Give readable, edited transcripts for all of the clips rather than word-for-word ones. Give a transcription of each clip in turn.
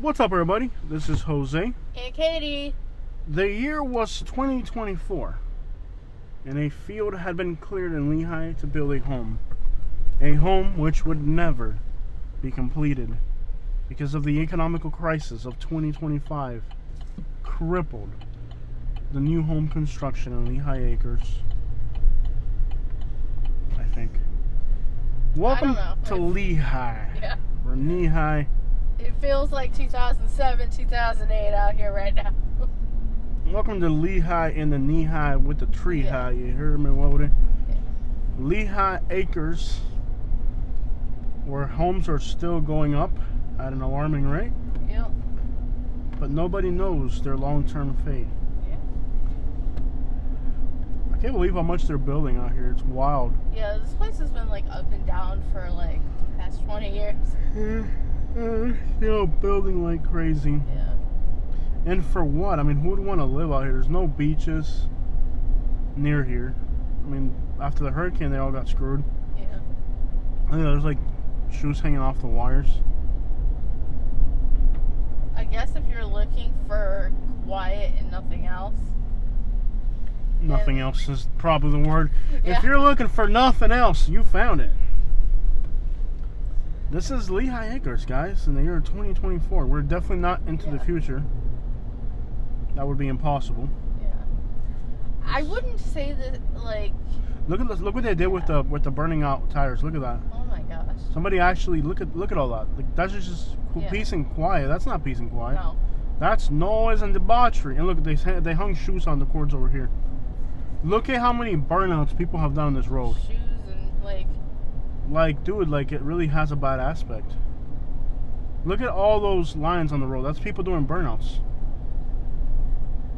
What's up, everybody? This is Jose. Hey, Katie. The year was 2024, and a field had been cleared in Lehigh to build a home. A home which would never be completed because of the economical crisis of 2025 crippled the new home construction in Lehigh Acres, I think. Welcome to Lehigh. Yeah. We're knee-high. It feels like 2007, 2008 out here right now. Welcome to Lehigh in the knee-high with the tree high. You heard me, Woody? Yeah. Lehigh Acres, where homes are still going up at an alarming rate. Yep. But nobody knows their long-term fate. Yeah. I can't believe how much they're building out here. It's wild. Yeah, this place has been like up and down for like the past 20 years. Still building like crazy. Yeah. And for what? I mean, who would want to live out here? There's no beaches near here. I mean, after the hurricane, they all got screwed. Yeah. I think there's like shoes hanging off the wires. I guess if you're looking for quiet and nothing else. Nothing else is probably the word. Yeah. If you're looking for nothing else, you found it. This is Lehigh Acres, guys, in the year 2024. We're definitely not into the future. That would be impossible. Yeah. I wouldn't say that like. Look at this, look what they did with the burning out tires. Look at that. Oh my gosh. Somebody actually look at all that. Like, that's just peace and quiet. That's not peace and quiet. No. That's noise and debauchery. And look, they hung shoes on the cords over here. Look at how many burnouts people have done on this road. Shoes and like, dude, like, it really has a bad aspect. Look at all those lines on the road. That's people doing burnouts.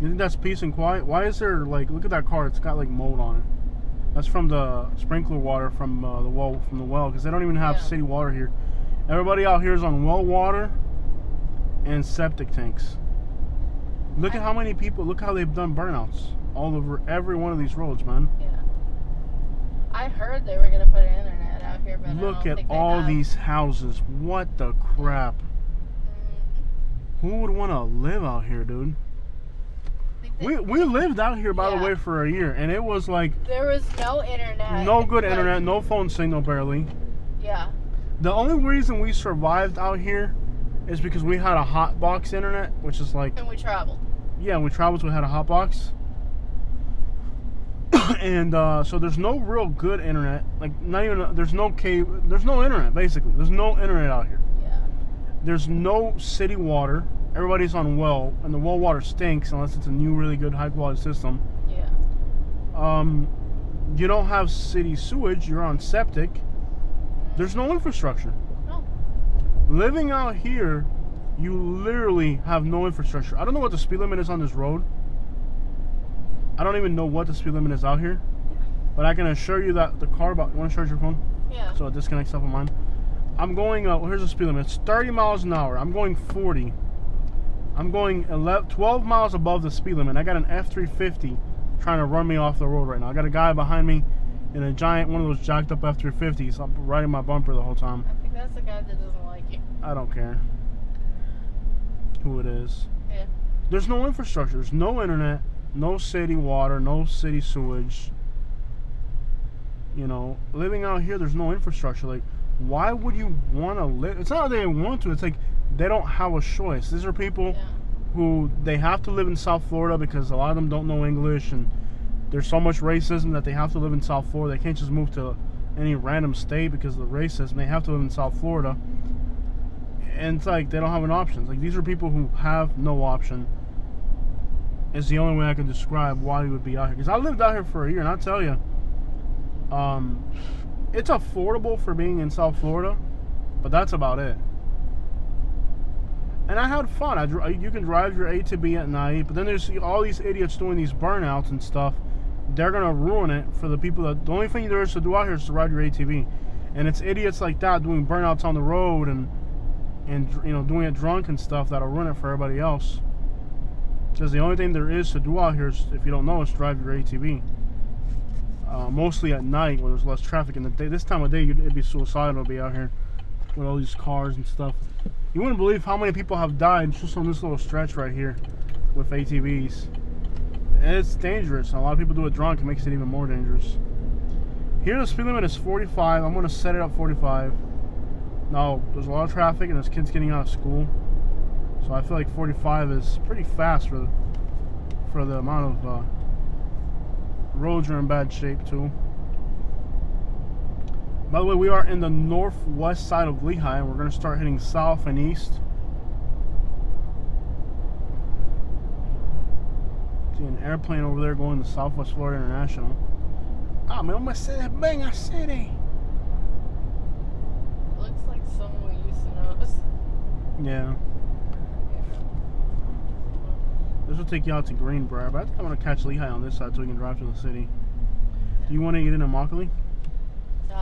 You think that's peace and quiet? Why is there, like, look at that car. It's got, like, mold on it. That's from the sprinkler water from the well, because they don't even have city water here. Everybody out here is on well water and septic tanks. Look at how many people, look how they've done burnouts all over every one of these roads, man. Yeah. I heard they were going to put internet out here, but Look I don't at think all they have. these houses. What the crap? Mm-hmm. Who would want to live out here, dude? We lived out here, by the way, for a year, and it was like there was no internet. No good internet, no phone signal, barely. Yeah. The only reason we survived out here is because we had a hot box internet, which is like. And we traveled. Yeah, we traveled, so we had a hot box. And so there's no real good internet. Like, not even there's no cable. There's no internet, basically. There's no internet out here. Yeah. There's no city water. Everybody's on well, and the well water stinks unless it's a new, really good, high-quality system. Yeah. You don't have city sewage. You're on septic. There's no infrastructure. No. Living out here, you literally have no infrastructure. I don't know what the speed limit is on this road. I don't even know what the speed limit is out here. But I can assure you that the car... You want to charge your phone? Yeah. So it disconnects off of mine. I'm going... here's the speed limit. It's 30 miles an hour. I'm going 40. I'm going 12 miles above the speed limit. I got an F-350 trying to run me off the road right now. I got a guy behind me in a giant, one of those jacked up F-350s. I'm riding my bumper the whole time. I think that's the guy that doesn't like you. I don't care who it is. Yeah. There's no infrastructure. There's no internet, no city water, no city sewage. You know, living out here, there's no infrastructure. Like, why would you want to live? It's not that they want to. It's like they don't have a choice. These are people who they have to live in South Florida because a lot of them don't know English, and there's so much racism that they have to live in South Florida. They can't just move to any random state because of the racism. They have to live in South Florida. And it's like they don't have an option. Like, these are people who have no option. It's the only way I can describe why you would be out here. Because I lived out here for a year, and I'll tell you, it's affordable for being in South Florida, but that's about it. And I had fun. You can drive your A to B at night, but then there's all these idiots doing these burnouts and stuff. They're gonna ruin it for the people that. The only thing there is to do out here is to ride your ATV, and it's idiots like that doing burnouts on the road and you know, doing it drunk and stuff that'll ruin it for everybody else. Because the only thing there is to do out here is, if you don't know, is drive your ATV. Mostly at night when there's less traffic. In the day, this time of day, it'd be suicidal to be out here with all these cars and stuff. You wouldn't believe how many people have died just on this little stretch right here with ATVs. And it's dangerous. A lot of people do it drunk. It makes it even more dangerous. Here the speed limit is 45. I'm going to set it up 45. Now, there's a lot of traffic and there's kids getting out of school. So I feel like 45 is pretty fast for the amount of roads are in bad shape too. By the way, we are in the northwest side of Lehigh, and we're going to start heading south and east. See an airplane over there going to Southwest Florida International. Ah, me Mercedes-Benz City. Looks like someone we used to know. Yeah. This will take you out to Greenbrier, but I think I'm going to catch Lehigh on this side so we can drive to the city. Do you want to eat in Immokalee?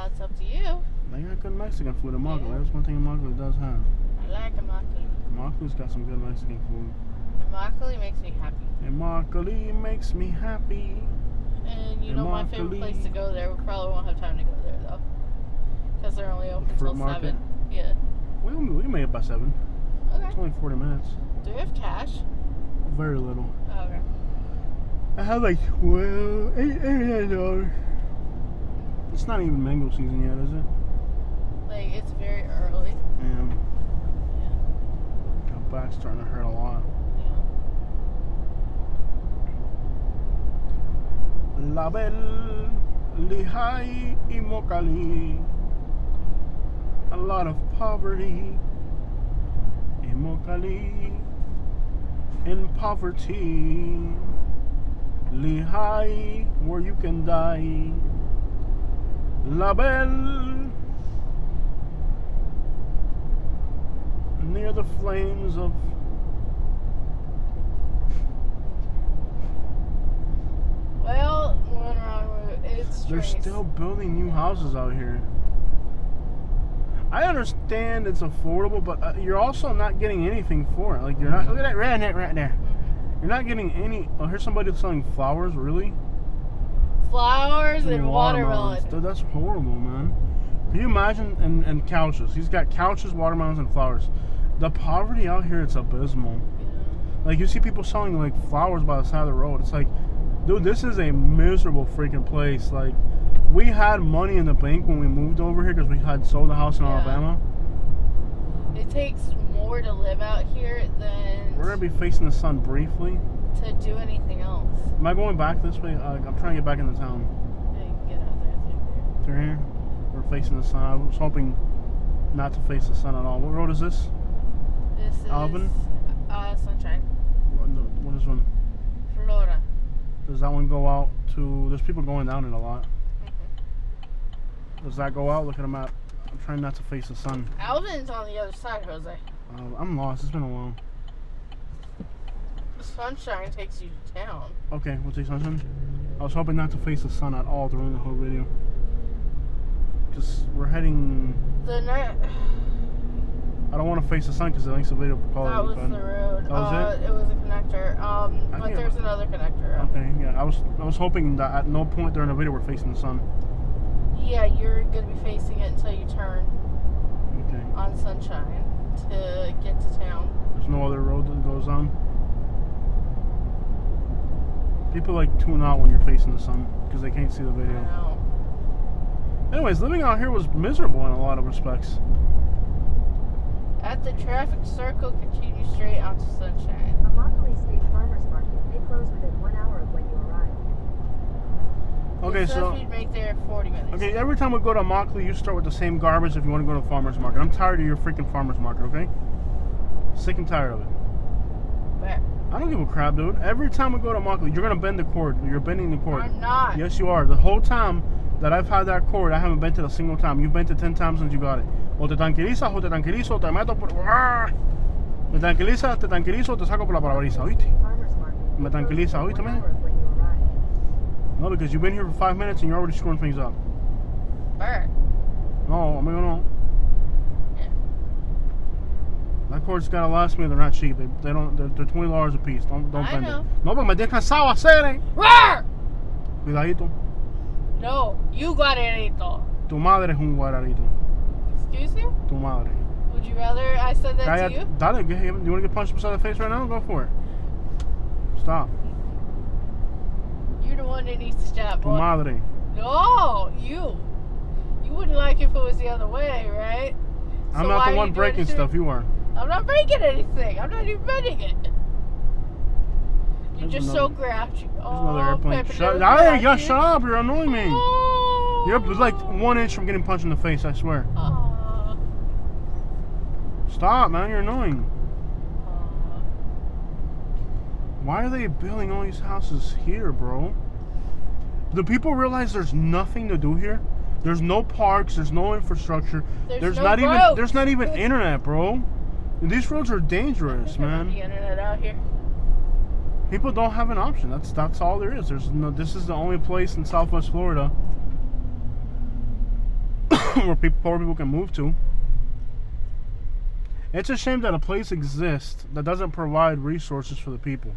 It's up to you. They got good Mexican food in Immokalee. That's one thing Immokalee does have. I like Immokalee. Immokalee's got some good Mexican food. Immokalee makes me happy. Immokalee makes me happy. And you know my favorite place to go there. We probably won't have time to go there though, because they're only open Fruit until market? 7. Yeah. We can make it by 7. Okay. It's only 40 minutes. Do we have cash? Very little. Oh, okay. I have like $89. It's not even mango season yet, is it? Like, it's very early. Yeah. Yeah. My back's starting to hurt a lot. Yeah. La Belle, Lehigh, Immokalee. A lot of poverty. Immokalee. In poverty. Lehigh, where you can die. La Belle, near the flames of Well, one wrong with it's they're trees. still building new houses out here. I understand it's affordable, but you're also not getting anything for it. Like, you're not, look at that redneck right there. You're not getting any. Oh, here's somebody selling flowers, really? Flowers and watermelon. Dude, that's horrible, man. Can you imagine? And couches. He's got couches, watermelons, and flowers. The poverty out here, it's abysmal. Yeah. Like, you see people selling, like, flowers by the side of the road. It's like, dude, this is a miserable freaking place. Like, we had money in the bank when we moved over here because we had sold a house in Alabama. It takes more to live out here than We're going to be facing the sun briefly. to do anything else. Am I going back this way? I'm trying to get back into town. Yeah, you can get out there. Through here? We're facing the sun. I was hoping not to face the sun at all. What road is this? This is Alvin? Sunshine. What is one? Florida. Does that one go out to... There's people going down it a lot. Does that go out? Look at the map. I'm trying not to face the sun. Alvin's on the other side, Jose. I'm lost. It's been a while. Sunshine takes you to town. Okay, we'll take sunshine. I was hoping not to face the sun at all during the whole video. Because we're heading... The night... I don't want to face the sun because it makes the video quality That was bad. the road. That was it? It was a connector. But there's another connector. Okay, yeah. I was hoping that at no point during the video we're facing the sun. Yeah, you're going to be facing it until you turn Okay. on Sunshine to get to town. There's no other road that goes on. People like tune out when you're facing the sun because they can't see the I video. know. Anyways, living out here was miserable in a lot of respects. At the traffic circle, continue straight onto Sunshine. Immokalee State Farmers Market may close within 1 hour of when you arrive. Okay, It says so... we'd make there in 40 minutes. Okay, every time we go to Immokalee, you start with the same garbage if you want to go to a farmer's market. I'm tired of your freaking farmer's market, okay? Sick and tired of it. Where? I don't give a crap, dude. Every time we go to Immokalee, you're going to bend the cord. You're bending the cord. I'm not. Yes, you are. The whole time that I've had that cord, I haven't bent it a single time. You've bent it 10 times since you got it. O te tranquilizas, o te tranquilizo, te meto por... Me tranquiliza, te tranquilizo, te saco por la parabrisas, ¿oíste? Farmers Market Me may close tranquiliza, within ¿oíste, 1 man? hour of when you arrive. No, because you've been here for 5 minutes and you're already screwing things up. Where? No, amigo, no. Yeah. That cord's gotta last me. They're not cheap. They're $20 a piece. Don't I bend know. it. No, but me tienes cansado hacer, eh. Where? Cuidadito. No, you got it, Rito. Tu madre es un guararito. Excuse you? Tu madre. Who Would you rather I said that to you? Dale, do you want to get punched beside the face right now? Go for it. Stop. You're the one that needs to stop, Tu boy. madre. No, you. You wouldn't like if it was the other way, right? I'm So not why the are one you doing breaking it to stuff. me? You are. I'm not breaking anything. I'm not even bending it. You're There's just so grouchy. There's another airplane. Pepper, Shut up! You're annoying me. Oh. You're like 1 inch from getting punched in the face. I swear. Stop, man. You're annoying. Why are they building all these houses here, bro? Do people realize there's nothing to do here? There's no parks. There's no infrastructure. There's no not roads. There's not even internet, bro. These roads are dangerous, man. The internet out here. People don't have an option. That's all there is. There's no. This is the only place in Southwest Florida where poor people can move to. It's a shame that a place exists that doesn't provide resources for the people,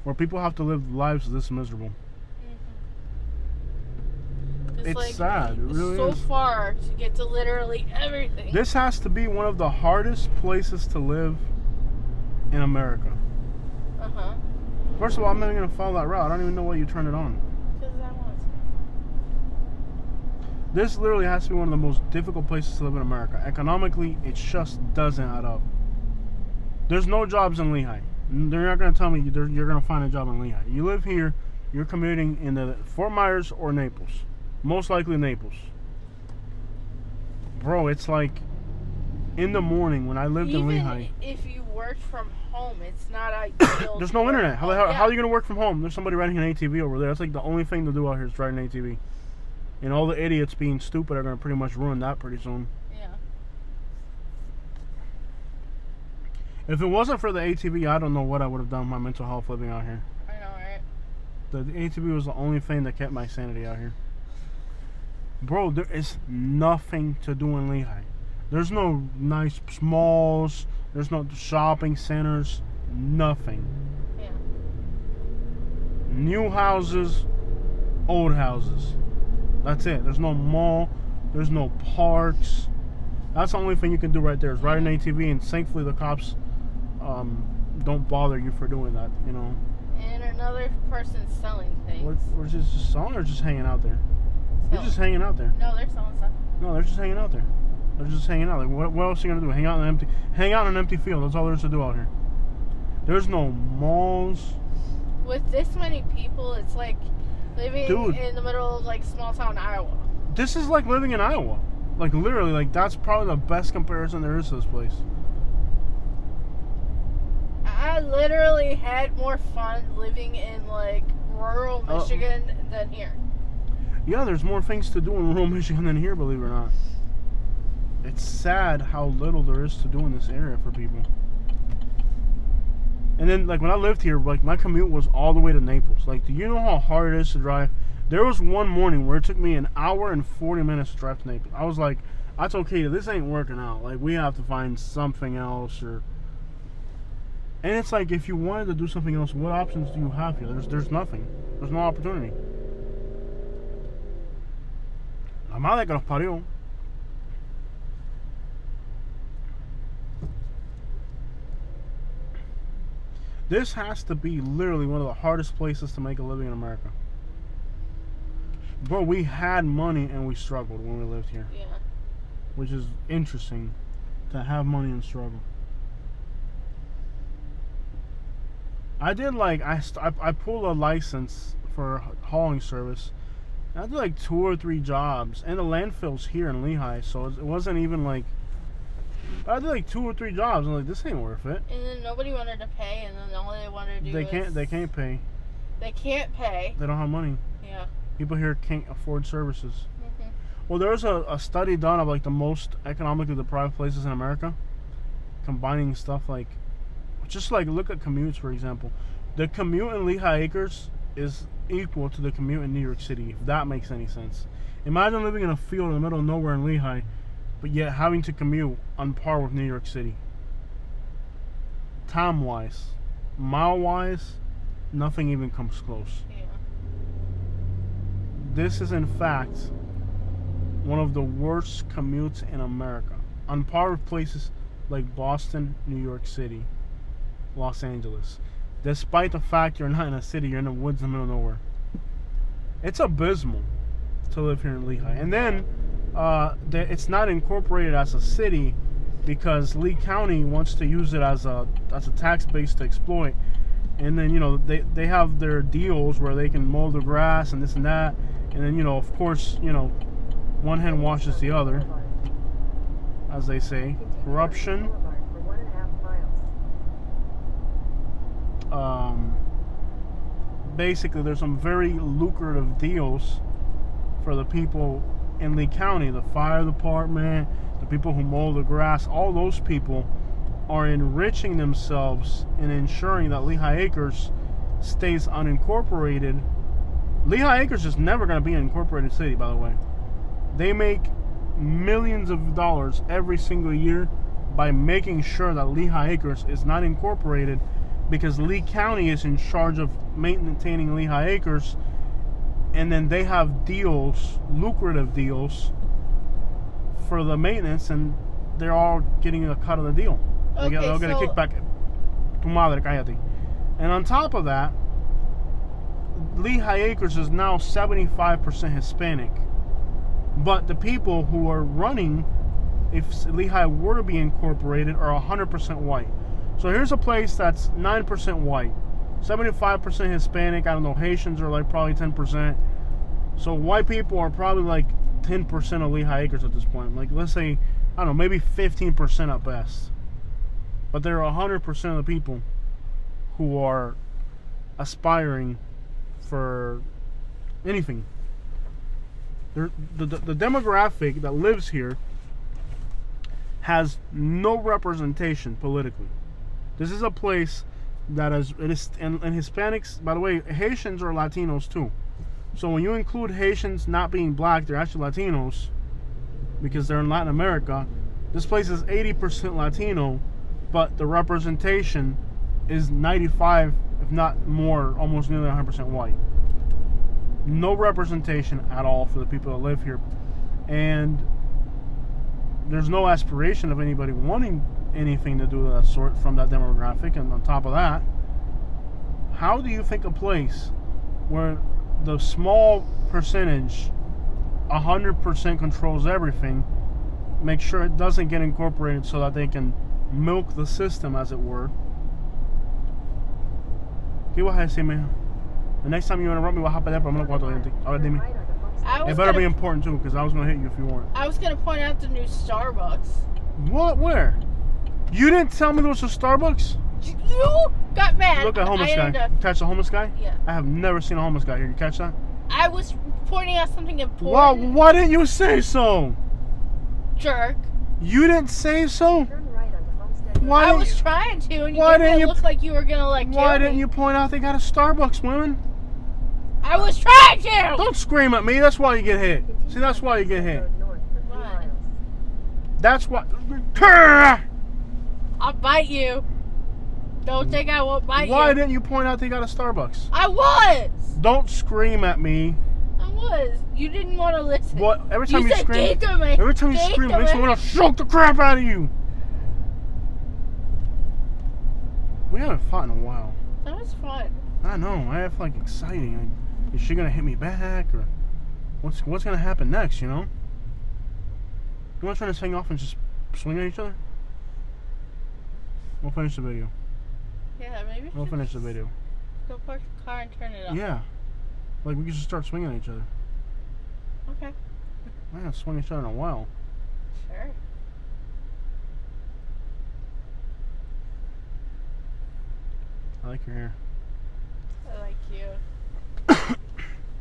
where people have to live lives this miserable. It's like, sad. It really so is. far to get to literally everything. This has to be one of the hardest places to live in America. First of all, I'm not even gonna follow that route. I don't even know why you turned it on. Because I want to. This literally has to be one of the most difficult places to live in America. Economically, it just doesn't add up. There's no jobs in Lehigh. They're not gonna tell me you're gonna find a job in Lehigh. You live here, you're commuting in the Fort Myers or Naples. Most likely Naples. Bro, it's like in the morning when I lived in Lehigh. Even if you worked from home, it's not ideal. There's no internet. How are you going to work from home? There's somebody riding an ATV over there. That's like the only thing to do out here is riding an ATV. And all the idiots being stupid are going to pretty much ruin that pretty soon. Yeah. If it wasn't for the ATV, I don't know what I would have done with my mental health living out here. I know, right? The ATV was the only thing that kept my sanity out here. Bro, there is nothing to do in Lehigh. There's no nice malls. There's no shopping centers. Nothing. Yeah. New houses, old houses. That's it. There's no mall. There's no parks. That's the only thing you can do right there is ride an ATV, and thankfully the cops don't bother you for doing that, you know. And another person's selling things. We're just selling or just hanging out there? Selling. They're just hanging out there. No, they're selling stuff. No, they're just hanging out there. They're just hanging out. Like, what else are you gonna do? Hang out in an empty field. That's all there is to do out here. There's no malls. With this many people, it's like living Dude. in the middle of like small town Iowa. This is like living in Iowa. Like literally, like that's probably the best comparison there is to this place. I literally had more fun living in like rural Michigan than here. Yeah, there's more things to do in rural Michigan than here, believe it or not. It's sad how little there is to do in this area for people. And then, like, when I lived here, like, my commute was all the way to Naples. Like, do you know how hard it is to drive? There was one morning where it took me an hour and 40 minutes to drive to Naples. I was like, I told Katie, this ain't working out. Like, we have to find something else. And it's like, if you wanted to do something else, what options do you have here? There's nothing. There's no opportunity. La madre que los parió. This has to be literally one of the hardest places to make a living in America. Bro, we had money and we struggled when we lived here. Yeah. Which is interesting to have money and struggle. I did like, I pulled a license for hauling service. I did like 2 or 3 jobs. And the landfill's here in Lehigh, so it wasn't even like, I did like 2 or 3 jobs. I'm like, this ain't worth it. And then nobody wanted to pay, and then all they wanted to do They can't pay. They can't pay. They don't have money. Yeah. People here can't afford services. Mm-hmm. Well, there was a study done of like the most economically deprived places in America, combining stuff like, just like look at commutes, for example. The commute in Lehigh Acres is equal to the commute in New York City, if that makes any sense. Imagine living in a field in the middle of nowhere in Lehigh, but yet having to commute on par with New York City. Time-wise, mile-wise, nothing even comes close. Yeah. This is in fact one of the worst commutes in America, on par with places like Boston, New York City, Los Angeles. Despite the fact you're not in a city, you're in the woods in the middle of nowhere. It's abysmal to live here in Lehigh. And then it's not incorporated as a city because Lee County wants to use it as a tax base to exploit. And then, you know, they have their deals where they can mow the grass and this and that. And then, you know, of course, you know, one hand washes the other, as they say. Corruption. Basically, there's some very lucrative deals for the people in Lee County. The fire department, the people who mow the grass, all those people are enriching themselves and ensuring that Lehigh Acres stays unincorporated. Lehigh Acres is never going to be an incorporated city, by the way. They make millions of dollars every single year by making sure that Lehigh Acres is not incorporated, because Lee County is in charge of maintaining Lehigh Acres, and then they have deals, lucrative deals, for the maintenance, and they're all getting a cut of the deal. They'll get a kickback. Tu madre, cállate. And on top of that, Lehigh Acres is now 75% Hispanic. But the people who are running, if Lehigh were to be incorporated, are 100% white. So here's a place that's 9% white, 75% Hispanic. I don't know, Haitians are like probably 10%. So white people are probably like 10% of Lehigh Acres at this point. Like, let's say, I don't know, maybe 15% at best. But there are 100% of the people who are aspiring for anything. The demographic that lives here has no representation politically. This is a place that and Hispanics, by the way, Haitians are Latinos too. So when you include Haitians not being black, they're actually Latinos because they're in Latin America. This place is 80% Latino, but the representation is 95, if not more, almost nearly 100% white. No representation at all for the people that live here. And there's no aspiration of anybody wanting anything to do of that sort from that demographic. And on top of that, how do you think a place where the small percentage 100% controls everything, make sure it doesn't get incorporated so that they can milk the system, as it were? ¿Qué vas a decir, mija? The next time you interrupt me, vas a pelear por lo menos 4 dientes. A ver, dime. It better be important too, because I was going to hit you if you weren't. I was going to point out the new Starbucks. What? Where? You didn't tell me there was a Starbucks? You got mad. Look at a homeless guy. You catch a homeless guy? Yeah. I have never seen a homeless guy here. You catch that? I was pointing out something important. Wow, why didn't you say so? Jerk. You didn't say so? Turn right onto Homestead. I was trying to, and you made it look like you were going to like Why kill didn't me. you point out they got a Starbucks, women? I was trying to! Don't scream at me. That's why you get hit. See, that's why you get hit. North for 3 Why? miles. That's why. I'll bite you. Don't think I won't bite you. Why didn't you point out they got a Starbucks? I was! Don't scream at me. I was. You didn't want to listen. What? Every time you said, scream, "Quítame, every time you scream, it makes me quítame." want to choke the crap out of you. We haven't fought in a while. That was fun. I know. I have like exciting. Like, is she gonna hit me back, or what's gonna happen next? You know? You want to turn this thing off and just swing at each other? We'll finish the video. Yeah, maybe We'll finish the video. go park the car and turn it off. Yeah. Like we can just start swinging at each other. Okay. I haven't swung each other in a while. Sure. I like your hair. I like you.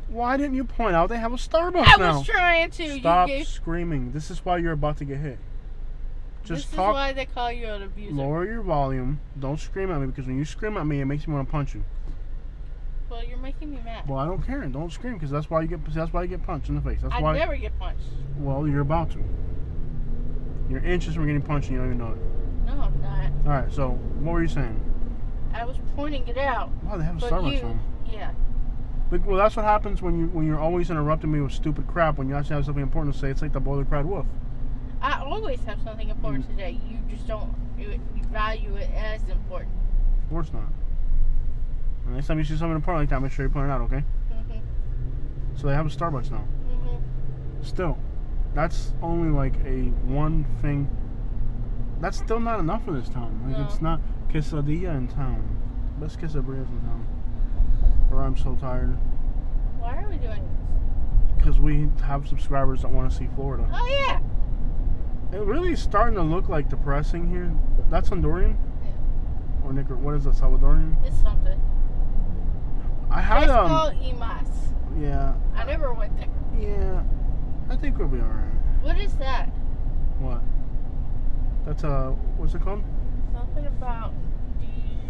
Why didn't you point out they have a Starbucks I now? was trying to. Stop You gave... screaming. This is why you're about to get hit. Just This talk. is why they call you an abuser. Lower your volume. Don't scream at me, because when you scream at me, it makes me want to punch you. Well, you're making me mad. Well, I don't care. Don't scream, because that's why you get punched in the face. That's I why. never get punched. Well, you're about to. You're inches from getting punched, and you don't even know it. No, I'm not. All right. So, what were you saying? I was pointing it out. Wow, they have a But Starbucks you, on. yeah. Well, that's what happens when you're always interrupting me with stupid crap when you actually have something important to say. It's like the boiler cried wolf. I always have something important today. You just don't you value it as important. Of course not. And next time you see something important like that, make sure you point it out, okay? Mhm. So they have a Starbucks now. Mhm. Still, that's only like a one thing. That's still not enough in this town. Like No. it's not quesadilla in town. Best quesadillas in town. Or I'm so tired. Why are we doing this? Because we have subscribers that want to see Florida. Oh yeah. It really is starting to look like depressing here. That's Honduran? Yeah. Or what is that, Salvadorian? It's something. I had It's called Imas. yeah. I never went there. Yeah. I think we'll be alright. What is that? What? That's what's it called? Something about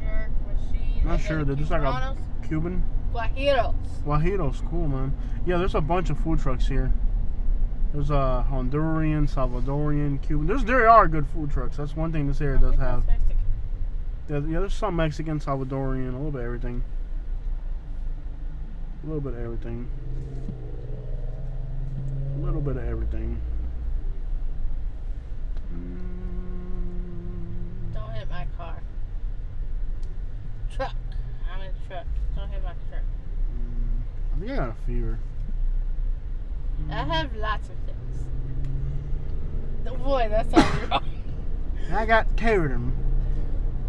jerk machine. Not sure. They're just like a Cuban. Guajiros. Guajiros, cool, man. Yeah, there's a bunch of food trucks here. There's a Honduran, Salvadorian, Cuban. There are good food trucks. That's one thing this area does have. Yeah, there's some Mexican, Salvadorian, a little bit of everything. A little bit of everything. A little bit of everything. Don't hit my car. Truck. I'm in a truck. Don't hit my truck. I think I got a fever. I have lots of things. Boy, that sounds wrong. I got boredom.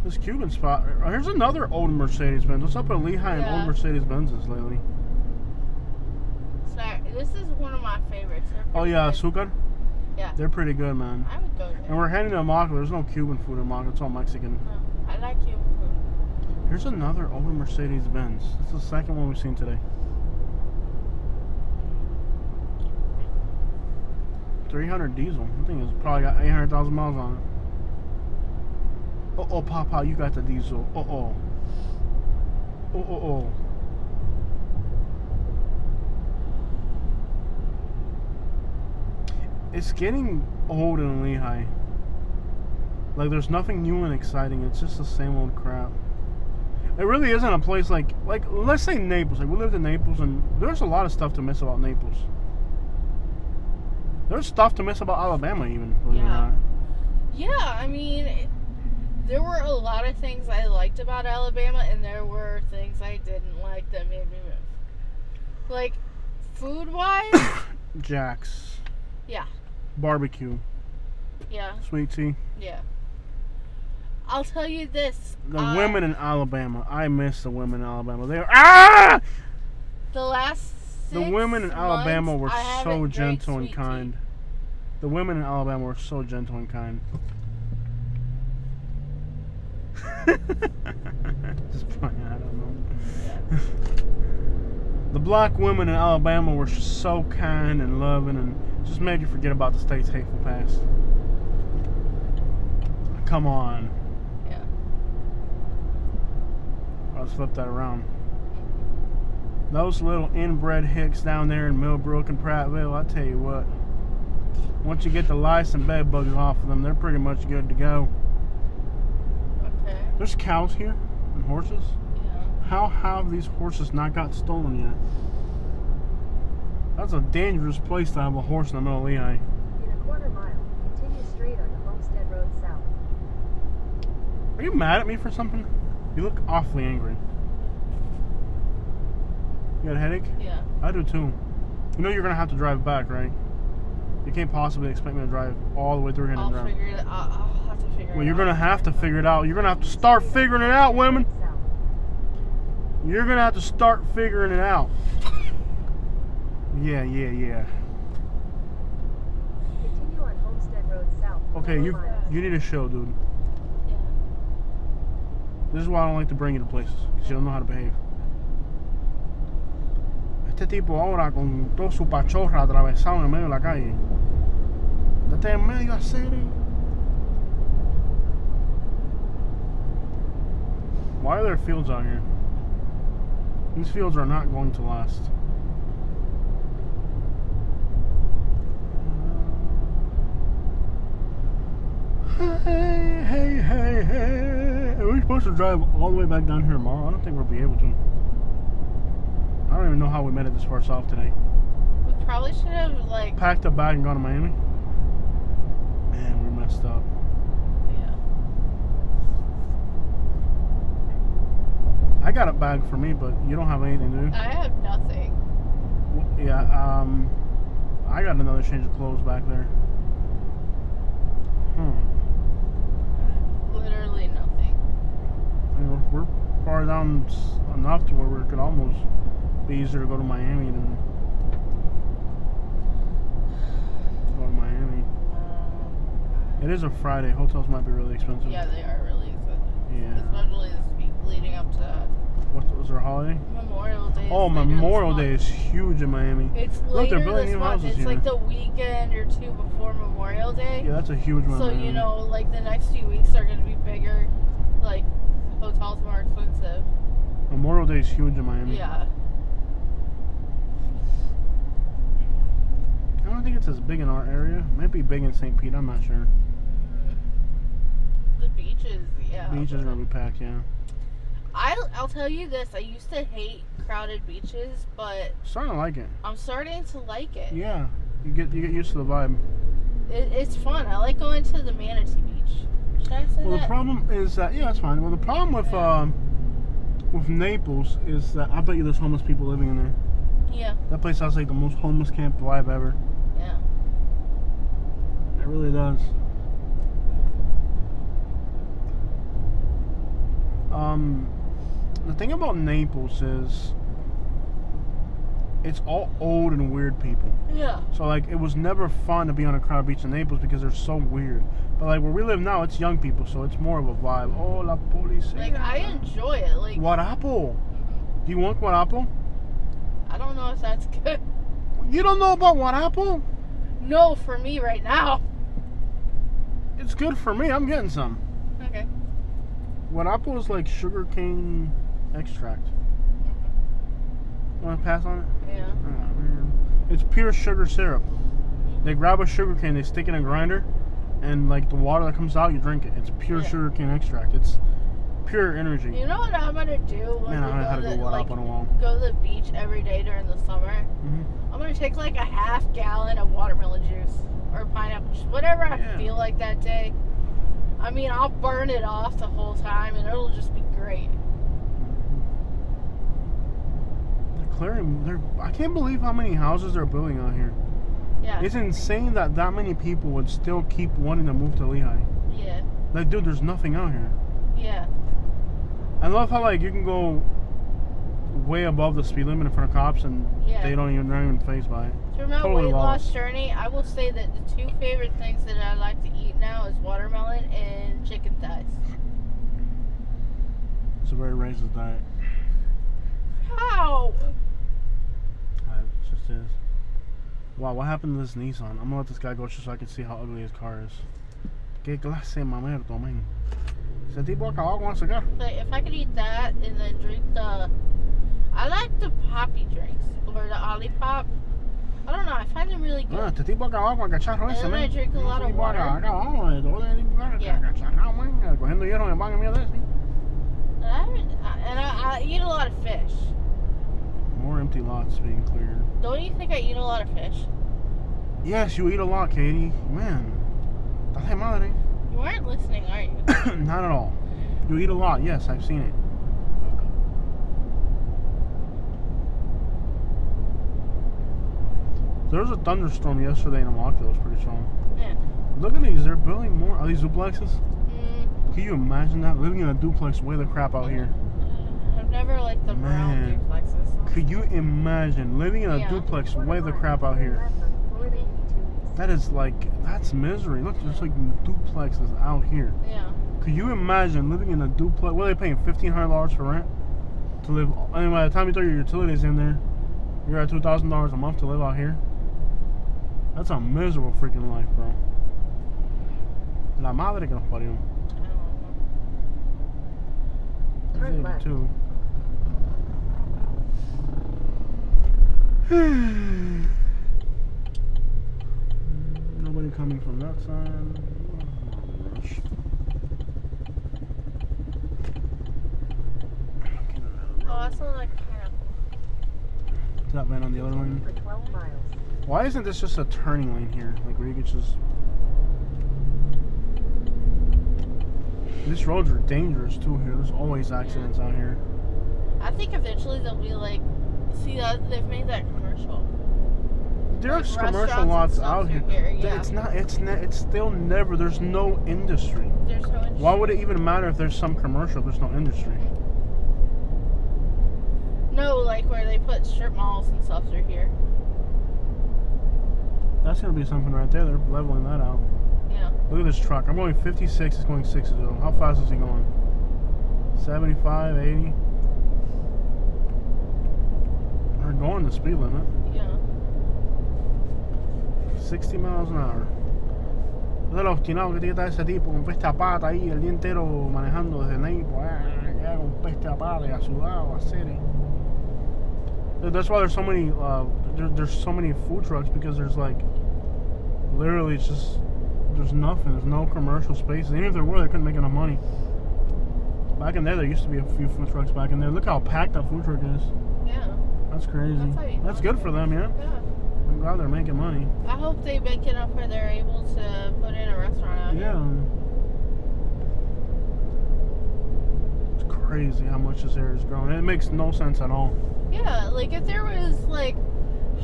This Cuban spot. Here's another old Mercedes-Benz. What's up with Lehigh and old Mercedes-Benzes lately? Sorry, this is one of my favorites. Oh yeah, Azúcar? Yeah. They're pretty good, man. I would go there. And we're heading to Mocha. There's no Cuban food in Mocha. It's all Mexican. No, I like Cuban food. Here's another old Mercedes-Benz. This is the second one we've seen today. 300 diesel. I think it's probably got 800,000 miles on it. Oh, Papa, you got the diesel. Oh. It's getting old in Lehigh. Like, there's nothing new and exciting. It's just the same old crap. It really isn't a place like let's say Naples. Like, we lived in Naples, and there's a lot of stuff to miss about Naples. There's stuff to miss about Alabama, even, believe it or not. Yeah, I mean, there were a lot of things I liked about Alabama, and there were things I didn't like that made me move. Like, food-wise? Jack's. Yeah. Barbecue. Yeah. Sweet tea. Yeah. I'll tell you this. The women in Alabama. I miss the women in Alabama. They are... The last The women in Alabama were I so haven't drank gentle and sweet kind. tea. The women in Alabama were so gentle and kind. Just playing, I don't know. The black women in Alabama were so kind and loving and just made you forget about the state's hateful past. Come on. Yeah. Let's flip that around. Those little inbred hicks down there in Millbrook and Prattville, I tell you what. Once you get the lice and bed bugs off of them, they're pretty much good to go. Okay. There's cows here and horses. Yeah. How have these horses not got stolen yet? That's a dangerous place to have a horse in the middle of Lehigh. In a quarter mile, continue straight onto Homestead Road South. Are you mad at me for something? You look awfully angry. You got a headache? Yeah. I do too. You know you're gonna have to drive back, right? You can't possibly expect me to drive all the way through here and I'll drive. figure it out. I'll have to figure it out. Well, you're gonna have to figure it out. You're gonna have to start figuring it out, women. South. You're gonna have to start figuring it out. Yeah. Continue on Homestead Road South. for Okay, 4 miles. you need a show, dude. Yeah. This is why I don't like to bring you to places, because you don't know how to behave. Este tipo ahora con toda su pachorra atravesado en el medio de la calle. Date en medio a serie. Why are there fields out here? These fields are not going to last. Hey. Are we supposed to drive all the way back down here tomorrow? I don't think we'll be able to. I don't even know how we made it this far south today. We probably should have, like... Packed a bag and gone to Miami. Man, we're messed up. Yeah. I got a bag for me, but you don't have anything, do you? I have nothing. Yeah, I got another change of clothes back there. Literally nothing. I mean, we're far down enough to where it could almost be easier to go to Miami than go to Miami. It is a Friday. Hotels might be really expensive. Yeah, they are really expensive. Yeah. Especially this week leading up to What was their holiday? Memorial Day. Oh, Memorial Day is huge in Miami. It's Look, later they're building this new month. houses It's here. like the weekend or two before Memorial Day. Yeah, that's a huge one. So, you know, like the next few weeks are going to be bigger. Like, hotels more expensive. Memorial Day is huge in Miami. Yeah. I don't think it's as big in our area. It might be big in St. Pete. I'm not sure. The beaches, yeah. Beaches are gonna be packed. Yeah. I'll tell you this. I used to hate crowded beaches, but Starting to like it. I'm starting to like it. Yeah. You get used to the vibe. It's fun. I like going to the Manatee Beach. Should I say Well, that? the problem is that that's fine. Well, the problem with Naples is that I bet you there's homeless people living in there. Yeah. That place has like the most homeless camp vibe ever. Yeah. It really does. The thing about Naples is it's all old and weird people. Yeah. So like it was never fun to be on a crowded beach in Naples because they're so weird. But like where we live now, it's young people, so it's more of a vibe. Oh, la policía. Like, I enjoy it. Like, Guarapo. Do you want guarapo? I don't know if that's good. You don't know about guarapo? No, for me right now. It's good for me. I'm getting some. Okay. Guarapo is like sugarcane extract. Want to pass on it? Yeah. Oh, man. It's pure sugar syrup. They grab a sugarcane, they stick it in a grinder, and like the water that comes out, you drink it. It's pure Yeah. sugarcane extract. It's pure energy. You know what I'm gonna do when Man, I we had to go go to, what like, up on a wall. go to the beach every day during the summer? Mm-hmm. I'm gonna take like a half gallon of watermelon juice or pineapple juice, whatever I Yeah. feel like that day. I mean, I'll burn it off the whole time, and it'll just be great. I can't believe how many houses they're building out here. Yeah. It's insane that many people would still keep wanting to move to Lehigh. Yeah. Like, dude, there's nothing out here. Yeah. I love how like you can go way above the speed limit in front of cops and Yeah. they're not even fazed by it. Through my Totally weight lost. loss journey, I will say that the two favorite things that I like to eat now is watermelon and chicken thighs. It's a very racist diet. How? It just is. Wow, what happened to this Nissan? I'm gonna let this guy go just so I can see how ugly his car is. Que clase de mamerto, man. Ese tipo acabado con ese carro. But if I could eat that and then drink I like the poppy drinks or the Olipop. I don't know. I find them really good. Este tipo acabado con el cacharro ese, And then I man. drink a lot of Este tipo water. acabado de todo el tipo Yeah. cacharrado, man. Cogiendo hierro en el baño mío de ese. And I eat a lot of fish. More empty lots being cleared. Don't you think I eat a lot of fish? Yes, you eat a lot, Katie. Man. Dale madre. You aren't listening, are you? Not at all. You eat a lot. Yes, I've seen it. There was a thunderstorm yesterday in Amaka that was pretty strong. Yeah. Look at these. They're building more. Are these duplexes? Mm, Can you imagine that? Living in a duplex way the crap out here. I've never liked the brown Man. duplexes. So. Could you imagine living in a Yeah. duplex way the crap out here? That is like, that's misery. Look, there's like duplexes out here. Yeah. Could you imagine living in a duplex? What are they paying? $1,500 for rent to live? I mean, by the time you throw your utilities in there, you're at $2,000 a month to live out here. That's a miserable freaking life, bro. La madre que nos parió. I don't know. Turn left. Too. Nobody coming from that side. Rush. Oh, I saw like pineapple. Is that van on the other lane? For 12 miles. Why isn't this just a turning lane here? Like where you could just These roads are dangerous too here. There's always accidents out here. I think eventually they'll be like, see that they've made that commercial. There's Like commercial restaurants lots and stuff out here. through here, yeah. It's still never. There's no industry. There's no industry. Why would it even matter if there's some commercial? There's no industry. No, like where they put strip malls and stuff through here. That's gonna be something right there. They're leveling that out. Yeah. Look at this truck. I'm going 56. It's going 60. How fast is he going? 75, 80. They're going the speed limit. Yeah. 60 miles an hour. De los obstinados que tiene que estar ese tipo con peste a pata ahí el día entero manejando desde Naples, ya con peste a pata y a sudado, a city. That's why there's so many there's so many food trucks, because there's like literally it's just there's nothing. There's no commercial spaces. Even if there were, they couldn't make enough money. Back in there used to be a few food trucks back in there. Look how packed that food truck is. Yeah. That's crazy. That's good for them, yeah. Yeah. I'm glad they're making money. I hope they make it up where they're able to put in a restaurant out here. Yeah. It's crazy how much this area is growing. It makes no sense at all. Yeah, like if there was like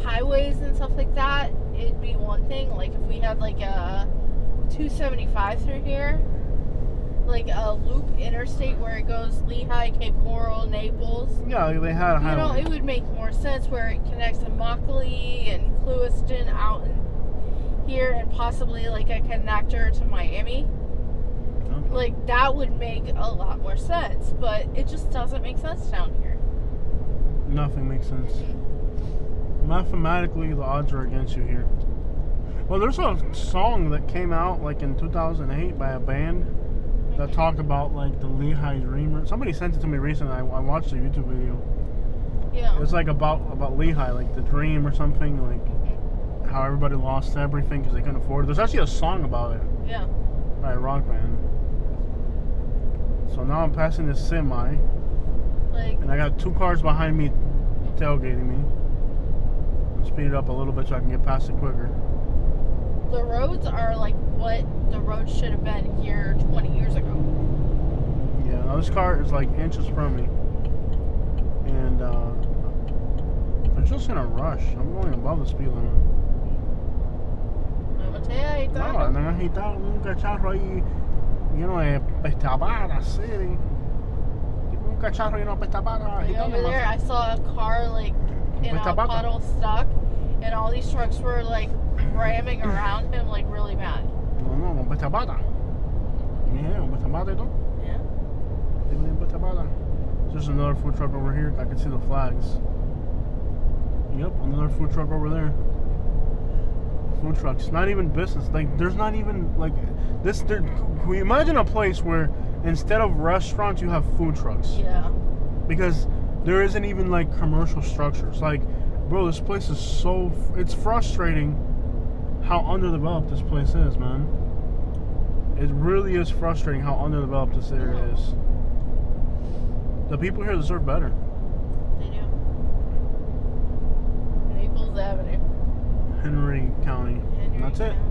highways and stuff like that, it'd be one thing. Like if we had like a 275 through here, like a loop interstate where it goes Lehigh, Cape Coral, Naples. Yeah, they had a You know, highway. it would make more sense where it connects to Immokalee and Clewiston out in here, and possibly like a connector to Miami. Okay. Like that would make a lot more sense, but it just doesn't make sense down here. Nothing makes sense. Mathematically, the odds are against you here. Well, there's a song that came out like in 2008 by a band that talked about like the Lehigh Dream. Somebody sent it to me recently. I watched a YouTube video. Yeah. It's like about Lehigh, like the dream or something, like how everybody lost everything because they couldn't afford it. There's actually a song about it Yeah. by a rock band. So now I'm passing this semi, Like, and I got 2 cars behind me tailgating me. I'll speed it up a little bit so I can get past it quicker. the roads are like what the roads should have been here 20 years ago. Yeah, now this car is like inches from me, and I'm just in a rush. I'm going above the speed limit. No, andan agitados, un cacharro ahí lleno de pestapata, city. Un cacharro lleno de pestapata. Like over there, I saw a car like in a Pestapata. puddle stuck, and all these trucks were like ramming around him like really bad. No, con pestapata. Yeah, con pestapata y todo. Yeah. Tienen pestapata. There's another food truck over here. I can see the flags. Yep, another food truck over there. Food trucks, not even business. Like, there's not even like this. Can you imagine a place where instead of restaurants you have food trucks? Yeah. Because there isn't even like commercial structures. Like, bro, this place is so. It's frustrating how underdeveloped this place is, man. It really is frustrating how underdeveloped this area is. The people here deserve better. They do. Naples Avenue. Henry County. Henry That's it. County.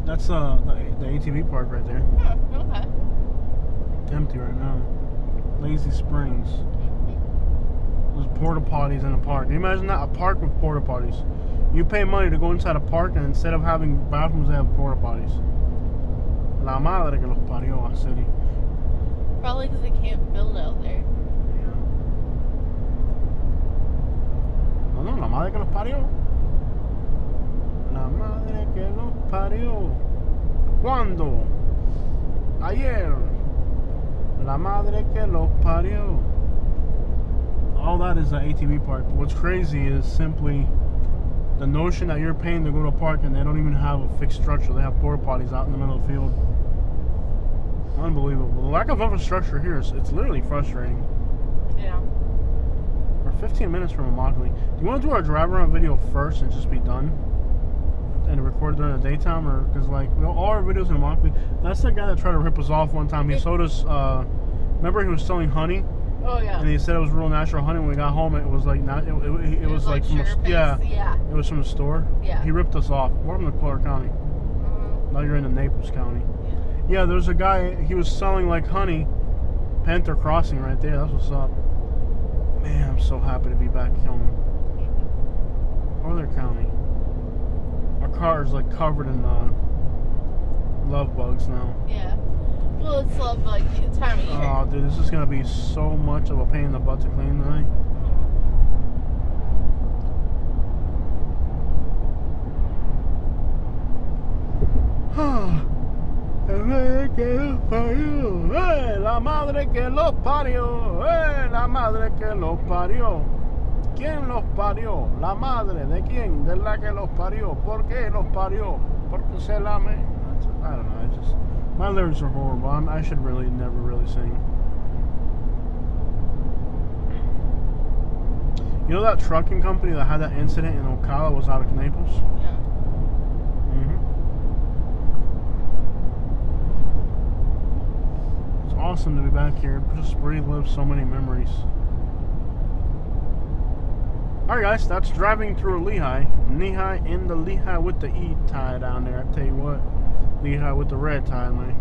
That's the ATV park right there. Huh, okay. Empty right now. Lazy Springs. There's porta potties in a park. Can you imagine that? A park with porta potties. You pay money to go inside a park, and instead of having bathrooms, they have porta potties. La madre que los parió a city. Probably because they can't build out there. Yeah. No, la madre que los parió. La madre que los parió. ¿Cuándo? Ayer. La madre que los parió. All that is the ATV park. What's crazy is simply the notion that you're paying to go to a park and they don't even have a fixed structure. They have porta potties out in the middle of the field. Unbelievable. The lack of infrastructure here is it's literally frustrating. Yeah. We're 15 minutes from Immokalee. Do you want to do our drive around video first and just be done? And record during the daytime? Or because like all our videos in Immokalee, that's the guy that tried to rip us off one time. He sold us remember he was selling honey? Oh yeah. And he said it was real natural honey. When we got home, it was like not. It was like from sugar paste. Yeah. It was from the store. Yeah. He ripped us off. We're from the Clark County. Now you're in the Naples County. Yeah. Yeah, there's a guy, he was selling like honey. Panther Crossing right there, that's what's up. Man, I'm so happy to be back home. Other county. Our car is like covered in love bugs now. Yeah. Well, it's love like time of year. Oh, dude, this is gonna be so much of a pain in the butt to clean tonight. La madre que los parió, la madre que los parió. ¿Quién los parió? La madre de quién? De la que los parió. ¿Por qué los parió? Porque se lame. I don't know. My lyrics are horrible. I should really never really sing. You know that trucking company that had that incident in Ocala was out of Naples? Yeah. It's awesome to be back here. Just relive so many memories. Alright guys, that's driving through Lehigh. Lehigh in the Lehigh with the E tie down there. I tell you what, Lehigh with the red tie, man.